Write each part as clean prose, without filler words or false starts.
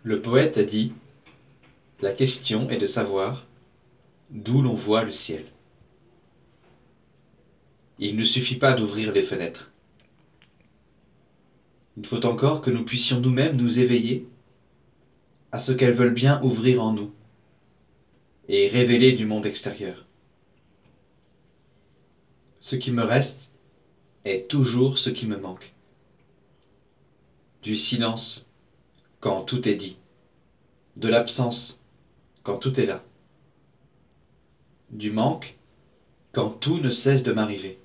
Le poète a dit: la question est de savoir d'où l'on voit le ciel. Il ne suffit pas d'ouvrir les fenêtres. Il faut encore que nous puissions nous-mêmes nous éveiller à ce qu'elles veulent bien ouvrir en nous et révéler du monde extérieur. Ce qui me reste est toujours ce qui me manque. Du silence quand tout est dit, de l'absence quand tout est là, du manque quand tout ne cesse de m'arriver,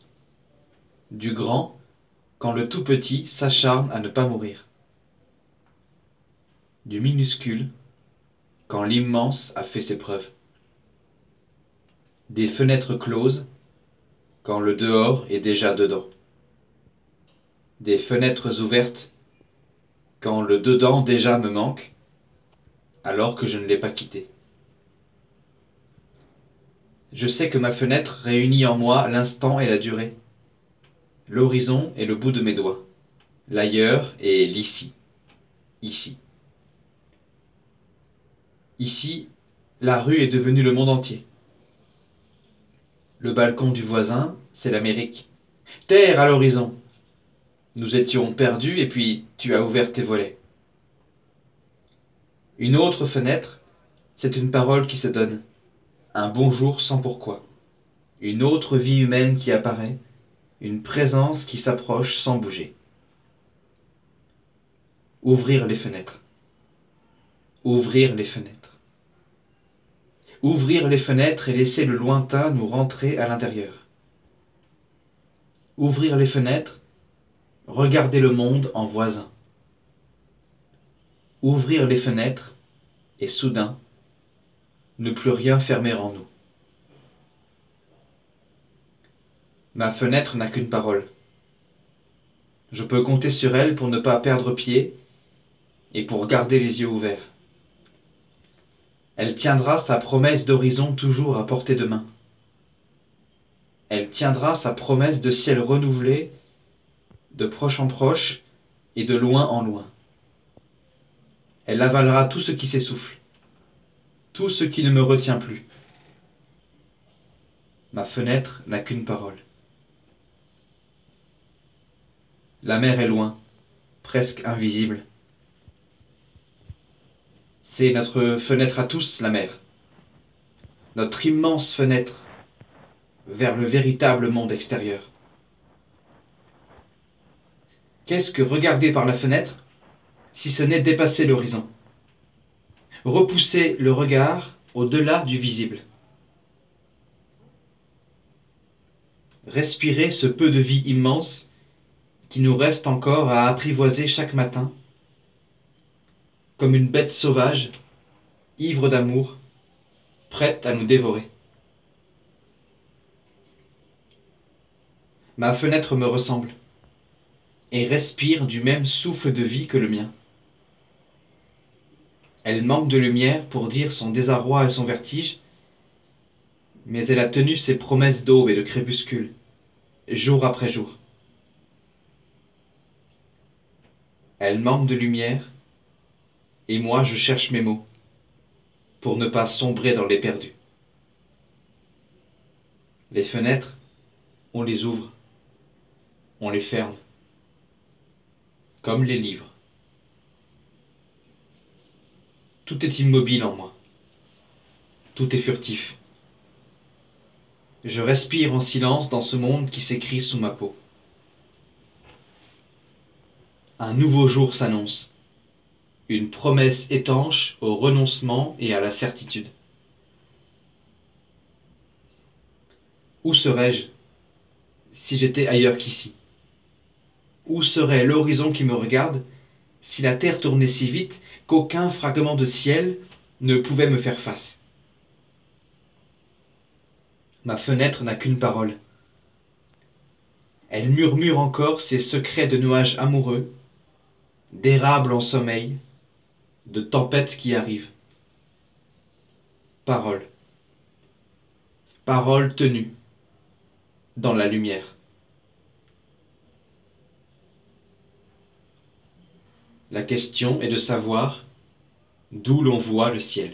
du grand quand le tout petit s'acharne à ne pas mourir, du minuscule quand l'immense a fait ses preuves, des fenêtres closes quand le dehors est déjà dedans, des fenêtres ouvertes quand le dedans déjà me manque alors que je ne l'ai pas quitté. Je sais que ma fenêtre réunit en moi l'instant et la durée, l'horizon et le bout de mes doigts, l'ailleurs et l'ici, ici. Ici, la rue est devenue le monde entier. Le balcon du voisin, c'est l'Amérique. Terre à l'horizon! Nous étions perdus et puis tu as ouvert tes volets. Une autre fenêtre, c'est une parole qui se donne, un bonjour sans pourquoi. Une autre vie humaine qui apparaît, une présence qui s'approche sans bouger. Ouvrir les fenêtres. Ouvrir les fenêtres. Ouvrir les fenêtres et laisser le lointain nous rentrer à l'intérieur. Ouvrir les fenêtres, regarder le monde en voisin. Ouvrir les fenêtres et soudain, ne plus rien fermer en nous. Ma fenêtre n'a qu'une parole. Je peux compter sur elle pour ne pas perdre pied et pour garder les yeux ouverts. Elle tiendra sa promesse d'horizon toujours à portée de main. Elle tiendra sa promesse de ciel renouvelé, de proche en proche et de loin en loin. Elle avalera tout ce qui s'essouffle, tout ce qui ne me retient plus. Ma fenêtre n'a qu'une parole. La mer est loin, presque invisible. C'est notre fenêtre à tous, la mer. Notre immense fenêtre vers le véritable monde extérieur. Qu'est-ce que regarder par la fenêtre si ce n'est dépasser l'horizon, repousser le regard au-delà du visible, respirer ce peu de vie immense qui nous reste encore à apprivoiser chaque matin, comme une bête sauvage, ivre d'amour, prête à nous dévorer. Ma fenêtre me ressemble et respire du même souffle de vie que le mien. Elle manque de lumière pour dire son désarroi et son vertige, mais elle a tenu ses promesses d'aube et de crépuscule, jour après jour. Elle manque de lumière, et moi je cherche mes mots, pour ne pas sombrer dans les perdus. Les fenêtres, on les ouvre, on les ferme, comme les livres. Tout est immobile en moi, tout est furtif. Je respire en silence dans ce monde qui s'écrit sous ma peau. Un nouveau jour s'annonce, une promesse étanche au renoncement et à la certitude. Où serais-je si j'étais ailleurs qu'ici? Où serait l'horizon qui me regarde si la terre tournait si vite qu'aucun fragment de ciel ne pouvait me faire face? Ma fenêtre n'a qu'une parole. Elle murmure encore ses secrets de nuages amoureux, d'érable en sommeil, de tempêtes qui arrivent. Parole. Parole tenue dans la lumière. La question est de savoir d'où l'on voit le ciel.